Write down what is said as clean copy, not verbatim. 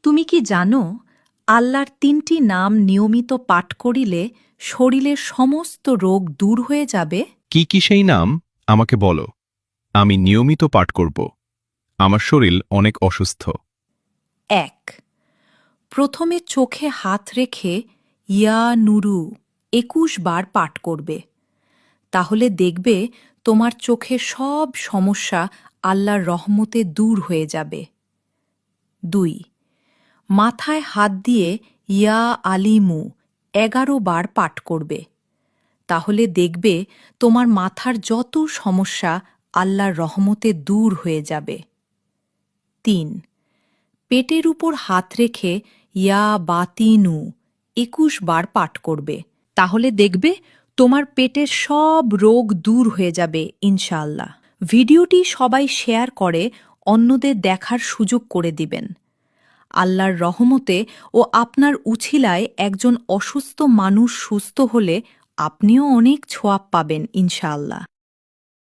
তুমি কি জানো, আল্লাহর ৩টি নাম নিয়মিত পাঠ করিলে শরীরের সমস্ত রোগ দূর হয়ে যাবে? কি কি সেই নাম আমাকে বলো। আমি নিয়মিত পাঠ করব। আমার শরীর অনেক অসুস্থ। ১. প্রথমে চোখে হাত রেখে ইয়া নুরু ২১ বার পাঠ করবে। তাহলে দেখবে তোমার চোখের সব সমস্যা আল্লাহর রহমতে দূর হয়ে যাবে। ২. মাথায় হাত দিয়ে ইয়া আলিমু ১১ বার পাঠ করবে। তাহলে দেখবে তোমার মাথার যত সমস্যা আল্লাহর রহমতে দূর হয়ে যাবে। ৩. পেটের উপর হাত রেখে ইয়া বাতিনু ২১ বার পাঠ করবে। তাহলে দেখবে তোমার পেটের সব রোগ দূর হয়ে যাবে ইনশাআল্লাহ। ভিডিওটি সবাই শেয়ার করে অন্যদের দেখার সুযোগ করে দিবেন। আল্লাহর রহমতে ও আপনার উছিলায় একজন অসুস্থ মানুষ সুস্থ হলে আপনিও অনেক ছোয়াব পাবেন ইনশাআল্লাহ।